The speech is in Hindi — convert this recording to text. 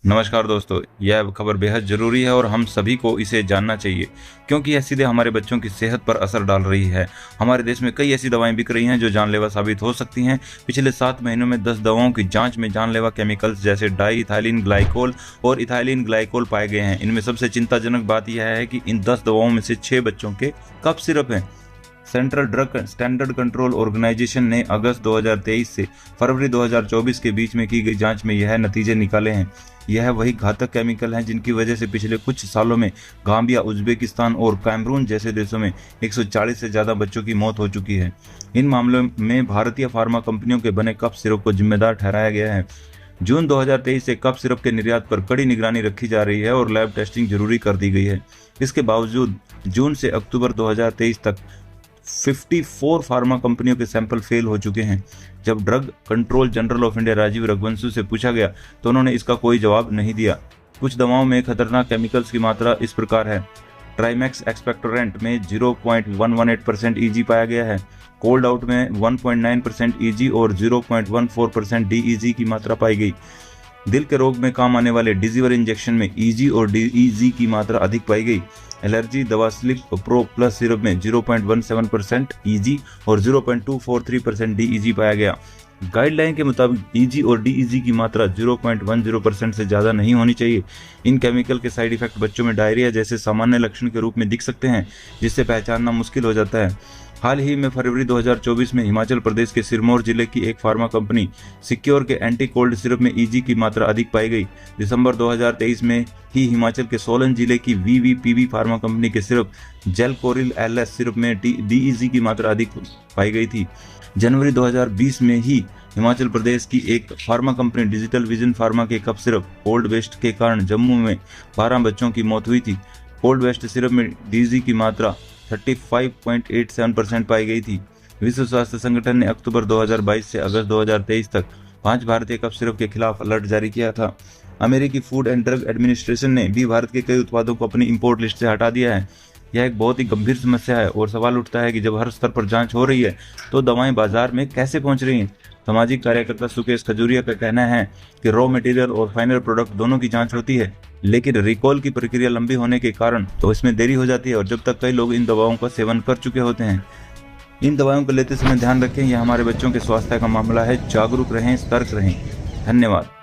नमस्कार दोस्तों, यह खबर बेहद ज़रूरी है और हम सभी को इसे जानना चाहिए क्योंकि यह सीधे हमारे बच्चों की सेहत पर असर डाल रही है। हमारे देश में कई ऐसी दवाएं बिक रही हैं जो जानलेवा साबित हो सकती हैं। पिछले 7 महीनों में 10 दवाओं की जांच में जानलेवा केमिकल्स जैसे डाई इथाइलिन ग्लाइकोल और इथाइलिन ग्लाइकोल पाए गए हैं। इनमें सबसे चिंताजनक बात यह है कि इन 10 दवाओं में से 6 बच्चों के कफ सिरप हैं। Central drug standard control organisation ने अगस्त 2023 से फरवरी 2024 के बीच में की गई जांच में यह नतीजे निकाले हैं। यह वही घातक केमिकल हैं जिनकी वजह से पिछले कुछ सालों में गाम्बिया, उज्बेकिस्तान और कैमरून जैसे देशों में 140 से ज़्यादा बच्चों की मौत हो चुकी है। इन मामलों में भारतीय फार्मा कंपनियों के बने कफ सिरप को जिम्मेदार ठहराया गया है। जून 2023 से कफ सिरप के निर्यात पर कड़ी निगरानी रखी जा रही है और लैब टेस्टिंग जरूरी कर दी गई है। इसके बावजूद जून से अक्टूबर 2023 तक 54 फार्मा कंपनियों के सैंपल फेल हो चुके हैं। जब drug control general of India Rajeev Raghuvanshi से पूछा गया तो उन्होंने इसका कोई जवाब नहीं दिया। कुछ दवाओं में खतरनाक केमिकल्स की मात्रा इस प्रकार है। ट्राइमैक्स एक्सपेक्टोरेंट में 0.118% ईजी पाया गया है। कोल्ड आउट में 1.9% ईजी और 0.14% डीईजी की मात्रा पाई गई। दिल के रोग में काम आने वाले डिजीवर इंजेक्शन में ईजी और डीईजी की मात्रा अधिक पाई गई। एलर्जी दवा स्लिप प्रो प्लस सिरप में 0.17% ईजी और 0.243% डीईजी पाया गया। गाइडलाइन के मुताबिक ईजी और डीईजी की मात्रा 0.10% से ज़्यादा नहीं होनी चाहिए। इन केमिकल के साइड इफेक्ट बच्चों में डायरिया जैसे सामान्य लक्षण के रूप में दिख सकते हैं, जिससे पहचानना मुश्किल हो जाता है। हाल ही में फरवरी 2024 में हिमाचल प्रदेश के सिरमौर जिले की एक फार्मा कंपनी सिक्योर के एंटी कोल्ड सिरप में ईजी की मात्रा अधिक पाई गई। दिसंबर 2023 में ही हिमाचल के सोलन जिले की वीवीपीवी फार्मा कंपनी के सिरप जेलकोरिल एलएस सिरप में डीईजी की मात्रा अधिक पाई गई थी। जनवरी 2020 में ही हिमाचल प्रदेश की एक pharma company digital vision pharma के कफ सिरप कोल्ड वेस्ट के कारण जम्मू में 12 बच्चों की मौत हुई थी। कोल्ड वेस्ट सिरप में डीईजी की मात्रा 35.87% पाई गई थी। विश्व स्वास्थ्य संगठन ने अक्टूबर 2022 से अगस्त 2023 तक 5 भारतीय कफ सिरप के खिलाफ अलर्ट जारी किया था। अमेरिकी फूड एंड ड्रग एडमिनिस्ट्रेशन ने भी भारत के कई उत्पादों को अपनी इंपोर्ट लिस्ट से हटा दिया है। यह एक बहुत ही गंभीर समस्या है और सवाल उठता है कि जब हर स्तर पर जांच हो रही है तो दवाएं बाजार में कैसे पहुंच रही हैं। सामाजिक कार्यकर्ता सुकेश खजूरिया का कहना है कि रॉ मटेरियल और फाइनल प्रोडक्ट दोनों की जांच होती है, लेकिन रिकॉल की प्रक्रिया लंबी होने के कारण तो इसमें देरी हो जाती है और जब तक कई लोग इन दवाओं का सेवन कर चुके होते हैं। इन दवाओं को लेते समय ध्यान रखें, यह हमारे बच्चों के स्वास्थ्य का मामला है। जागरूक रहें, सतर्क रहें। धन्यवाद।